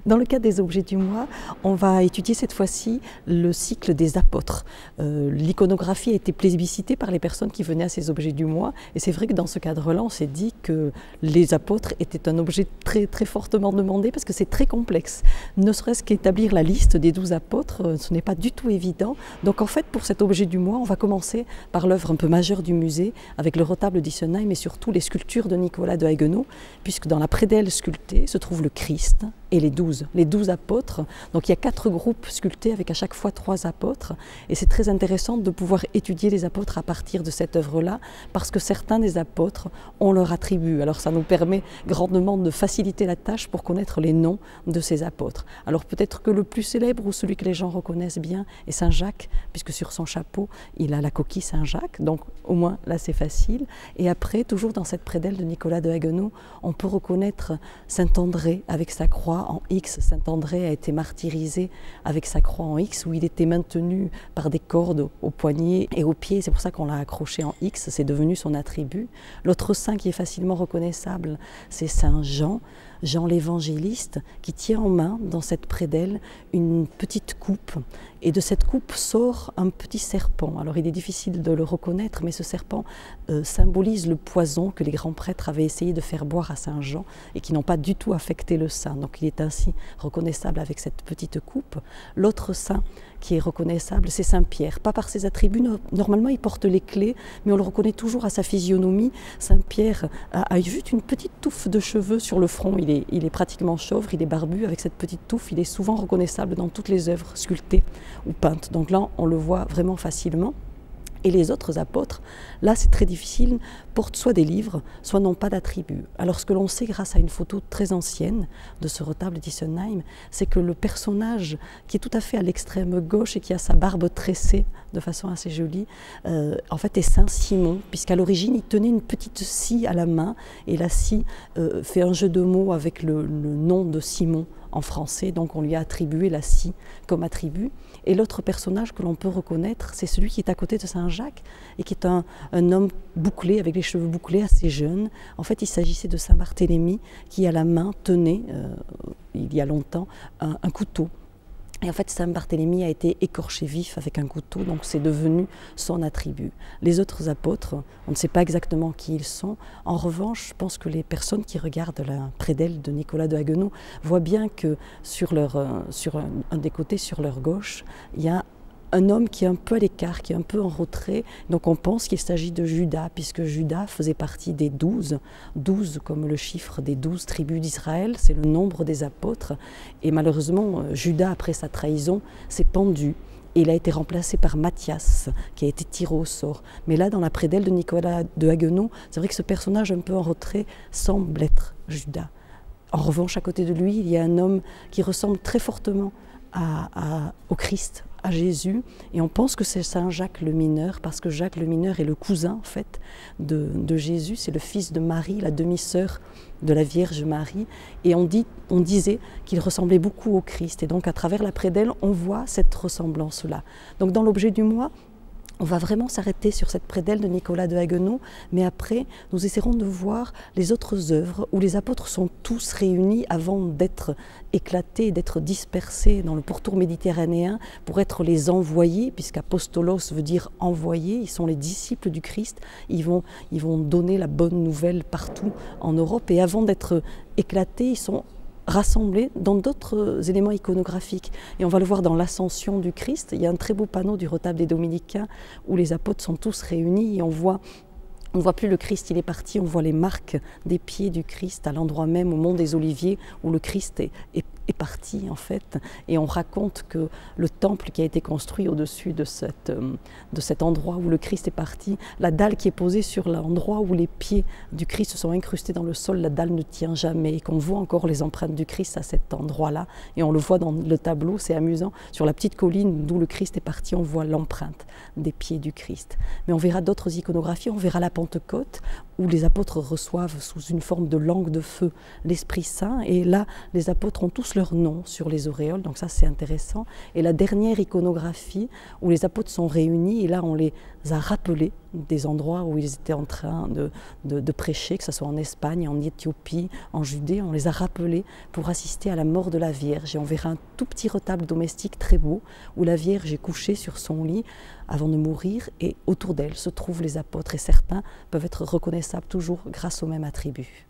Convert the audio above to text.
Dans le cadre des objets du mois, on va étudier cette fois-ci le cycle des apôtres. L'iconographie a été plébiscitée par les personnes qui venaient à ces objets du mois, et c'est vrai que dans ce cadre-là, on s'est dit que les apôtres étaient un objet très, très fortement demandé parce que c'est très complexe. Ne serait-ce qu'établir la liste des 12 apôtres, ce n'est pas du tout évident. Donc en fait, pour cet objet du mois, on va commencer par l'œuvre un peu majeure du musée, avec le retable d'Isenheim et surtout les sculptures de Nicolas de Haguenau, puisque dans la prédelle sculptée se trouve le Christ et les 12 apôtres. Donc il y a 4 groupes sculptés avec à chaque fois 3 apôtres, et c'est très intéressant de pouvoir étudier les apôtres à partir de cette œuvre-là, parce que certains des apôtres ont leur attribut. Alors ça nous permet grandement de faciliter la tâche pour connaître les noms de ces apôtres. Alors peut-être que le plus célèbre ou celui que les gens reconnaissent bien est Saint Jacques, puisque sur son chapeau il a la coquille Saint Jacques, donc au moins là c'est facile. Et après, toujours dans cette prédelle de Nicolas de Haguenau, on peut reconnaître Saint André avec sa croix en X. Saint André a été martyrisé avec sa croix en X, où il était maintenu par des cordes aux poignets et aux pieds. C'est pour ça qu'on l'a accroché en X, c'est devenu son attribut. L'autre saint qui est facilement reconnaissable, c'est Saint Jean, Jean l'évangéliste, qui tient en main dans cette prédelle une petite coupe. Et de cette coupe sort un petit serpent. Alors il est difficile de le reconnaître, mais ce serpent symbolise le poison que les grands prêtres avaient essayé de faire boire à Saint Jean et qui n'ont pas du tout affecté le saint. Donc il est ainsi reconnaissable avec cette petite coupe. L'autre saint qui est reconnaissable, c'est Saint Pierre. Pas par ses attributs, normalement il porte les clés, mais on le reconnaît toujours à sa physionomie. Saint Pierre a juste une petite touffe de cheveux sur le front. Il est pratiquement chauve, il est barbu. Avec cette petite touffe, il est souvent reconnaissable dans toutes les œuvres sculptées ou peintes. Donc là, on le voit vraiment facilement. Et les autres apôtres, là c'est très difficile, portent soit des livres, soit n'ont pas d'attributs. Alors ce que l'on sait grâce à une photo très ancienne de ce retable d'Isenheim, c'est que le personnage qui est tout à fait à l'extrême gauche et qui a sa barbe tressée de façon assez jolie, en fait est Saint Simon, puisqu'à l'origine il tenait une petite scie à la main, et la scie fait un jeu de mots avec le nom de Simon en français, donc on lui a attribué la scie comme attribut. Et l'autre personnage que l'on peut reconnaître, c'est celui qui est à côté de Saint Jacques et qui est un homme bouclé, avec les cheveux bouclés, assez jeune. En fait, il s'agissait de Saint Barthélemy qui à la main tenait, il y a longtemps, un couteau. Et en fait, Saint Barthélemy a été écorché vif avec un couteau, donc c'est devenu son attribut. Les autres apôtres, on ne sait pas exactement qui ils sont. En revanche, je pense que les personnes qui regardent la prédelle de Nicolas de Haguenau voient bien que sur un des côtés, sur leur gauche, il y a un homme qui est un peu à l'écart, qui est un peu en retrait. Donc on pense qu'il s'agit de Judas, puisque Judas faisait partie des 12. 12 comme le chiffre des 12 tribus d'Israël, c'est le nombre des apôtres. Et malheureusement, Judas, après sa trahison, s'est pendu. Et il a été remplacé par Matthias, qui a été tiré au sort. Mais là, dans la prédelle de Nicolas de Haguenau, c'est vrai que ce personnage un peu en retrait semble être Judas. En revanche, à côté de lui, il y a un homme qui ressemble très fortement au Christ, à Jésus, et on pense que c'est Saint Jacques le Mineur, parce que Jacques le Mineur est le cousin en fait de Jésus, c'est le fils de Marie, la demi-sœur de la Vierge Marie, et on disait qu'il ressemblait beaucoup au Christ, et donc à travers la prédelle on voit cette ressemblance-là. Donc dans l'objet du mois, on va vraiment s'arrêter sur cette prédelle de Nicolas de Haguenau, mais après, nous essaierons de voir les autres œuvres où les apôtres sont tous réunis avant d'être éclatés, d'être dispersés dans le pourtour méditerranéen pour être les envoyés, puisqu'apostolos veut dire envoyé, ils sont les disciples du Christ, ils vont donner la bonne nouvelle partout en Europe, et avant d'être éclatés, ils sont rassemblés dans d'autres éléments iconographiques. Et on va le voir dans l'ascension du Christ. Il y a un très beau panneau du retable des Dominicains où les apôtres sont tous réunis, et on voit plus le Christ, il est parti, on voit les marques des pieds du Christ à l'endroit même, au mont des Oliviers, où le Christ est parti en fait. Et on raconte que le temple qui a été construit au-dessus de cet endroit où le Christ est parti, la dalle qui est posée sur l'endroit où les pieds du Christ sont incrustés dans le sol, la dalle ne tient jamais, et qu'on voit encore les empreintes du Christ à cet endroit-là. Et on le voit dans le tableau, c'est amusant, sur la petite colline d'où le Christ est parti, on voit l'empreinte des pieds du Christ. Mais on verra d'autres iconographies, on verra la Pentecôte, où les apôtres reçoivent sous une forme de langue de feu l'Esprit Saint, et là, les apôtres ont tous leur nom sur les auréoles, donc ça c'est intéressant. Et la dernière iconographie où les apôtres sont réunis, et là on les a rappelés des endroits où ils étaient en train de prêcher, que ce soit en Espagne, en Éthiopie, en Judée, on les a rappelés pour assister à la mort de la Vierge. Et on verra un tout petit retable domestique très beau où la Vierge est couchée sur son lit avant de mourir, et autour d'elle se trouvent les apôtres, et certains peuvent être reconnaissables toujours grâce au même attribut.